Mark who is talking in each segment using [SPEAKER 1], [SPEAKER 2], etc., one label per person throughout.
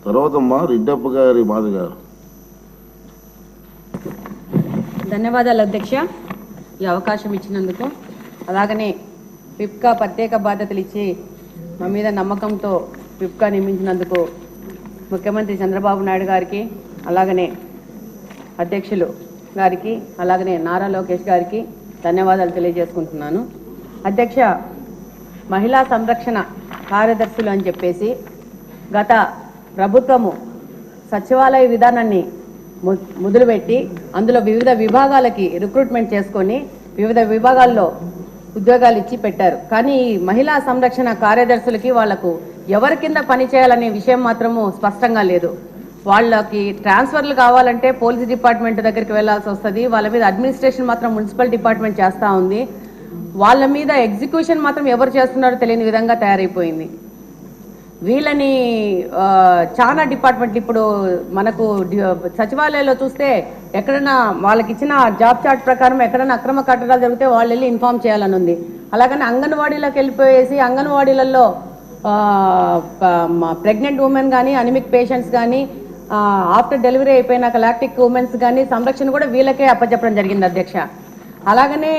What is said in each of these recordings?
[SPEAKER 1] తర్వాత రెడ్డప్ప గారి బాధ గారు.
[SPEAKER 2] ధన్యవాదాలు అధ్యక్ష, ఈ అవకాశం ఇచ్చినందుకు. అలాగనే పిప్కా ప్రత్యేక బాధ్యతలు ఇచ్చి మా మీద నమ్మకంతో పిప్కా నియమించినందుకు ముఖ్యమంత్రి చంద్రబాబు నాయుడు గారికి, అలాగనే అధ్యక్షులు గారికి, అలాగనే నారా లోకేష్ గారికి ధన్యవాదాలు తెలియజేసుకుంటున్నాను. అధ్యక్ష, మహిళా సంరక్షణ కార్యదర్శులు అని చెప్పేసి గత ప్రభుత్వము సచివాలయ విధానాన్ని మొదలుపెట్టి అందులో వివిధ విభాగాలకి రిక్రూట్మెంట్ చేసుకొని వివిధ విభాగాల్లో ఉద్యోగాలు ఇచ్చి పెట్టారు. కానీ ఈ మహిళా సంరక్షణ కార్యదర్శులకి వాళ్లకు ఎవరి కింద పనిచేయాలనే విషయం మాత్రము స్పష్టంగా లేదు. వాళ్ళకి ట్రాన్స్ఫర్లు కావాలంటే పోలీస్ డిపార్ట్మెంట్ దగ్గరికి వెళ్లాల్సి వస్తుంది. వాళ్ళ మీద అడ్మినిస్ట్రేషన్ మాత్రం మున్సిపల్ డిపార్ట్మెంట్ చేస్తూ ఉంది. వాళ్ళ మీద ఎగ్జిక్యూషన్ మాత్రం ఎవరు చేస్తున్నారో తెలియని విధంగా తయారైపోయింది. వీళ్ళని చాలా డిపార్ట్మెంట్లు ఇప్పుడు మనకు సచివాలయంలో చూస్తే ఎక్కడైనా వాళ్ళకి ఇచ్చిన జాబ్ చార్ట్ ప్రకారం ఎక్కడైనా అక్రమ కట్టడాలు జరిగితే వాళ్ళు వెళ్ళి ఇన్ఫార్మ్ చేయాలని ఉంది. అలాగని అంగన్వాడీలోకి వెళ్ళిపోయేసి అంగన్వాడీలలో ప్రెగ్నెంట్ ఉమెన్ కానీ, అనిమిక్ పేషెంట్స్ కానీ, ఆఫ్టర్ డెలివరీ అయిపోయినాక లాక్టిక్ ఉమెన్స్ కానీ సంరక్షణ కూడా వీళ్ళకే అప్పచెప్పడం జరిగింది అధ్యక్ష. అలాగనే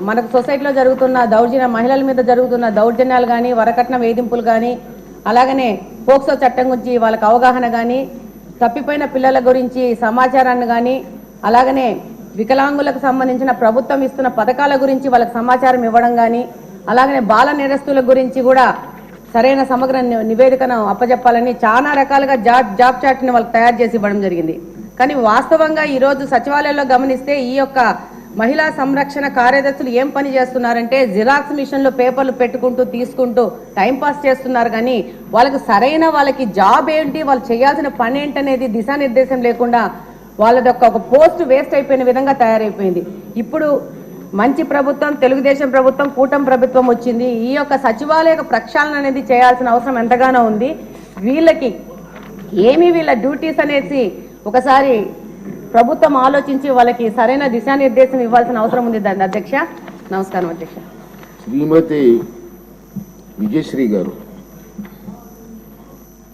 [SPEAKER 2] మనకు సొసైటీలో జరుగుతున్న మహిళల మీద జరుగుతున్న దౌర్జన్యాలు కానీ, వరకట్న వేధింపులు కానీ, అలాగనే పోక్సో చట్టం గురించి వాళ్ళకి అవగాహన కానీ, తప్పిపోయిన పిల్లల గురించి సమాచారాన్ని కానీ, అలాగనే వికలాంగులకు సంబంధించిన ప్రభుత్వం ఇస్తున్న పథకాల గురించి వాళ్ళకి సమాచారం ఇవ్వడం కానీ, అలాగనే బాల నేరస్తుల గురించి కూడా సరైన సమగ్ర నివేదికను అప్పచెప్పాలని చాలా రకాలుగా జాబ్ చార్ట్ని వాళ్ళకి తయారు చేసి ఇవ్వడం జరిగింది. కానీ వాస్తవంగా ఈరోజు సచివాలయంలో గమనిస్తే ఈ యొక్క మహిళా సంరక్షణ కార్యదర్శులు ఏం పని చేస్తున్నారంటే జిరాక్స్ మిషన్లో పేపర్లు పెట్టుకుంటూ తీసుకుంటూ టైంపాస్ చేస్తున్నారు. కానీ వాళ్ళకి జాబ్ ఏంటి, వాళ్ళు చేయాల్సిన పని ఏంటనేది దిశానిర్దేశం లేకుండా వాళ్ళది ఒక పోస్ట్ వేస్ట్ అయిపోయిన విధంగా తయారైపోయింది. ఇప్పుడు మంచి ప్రభుత్వం, తెలుగుదేశం ప్రభుత్వం, కూటమి ప్రభుత్వం వచ్చింది. ఈ యొక్క సచివాలయ ప్రక్షాళన అనేది చేయాల్సిన అవసరం ఎంతగానో ఉంది. వీళ్ళకి వీళ్ళ డ్యూటీస్ అనేసి ఒకసారి ప్రభుత్వం ఆలోచించి వాళ్ళకి సరైన దిశానిర్దేశం ఇవ్వాల్సిన అవసరం ఉంది అధ్యక్ష. నమస్కారం అధ్యక్ష.
[SPEAKER 1] శ్రీమతి విజయశ్రీ గారు.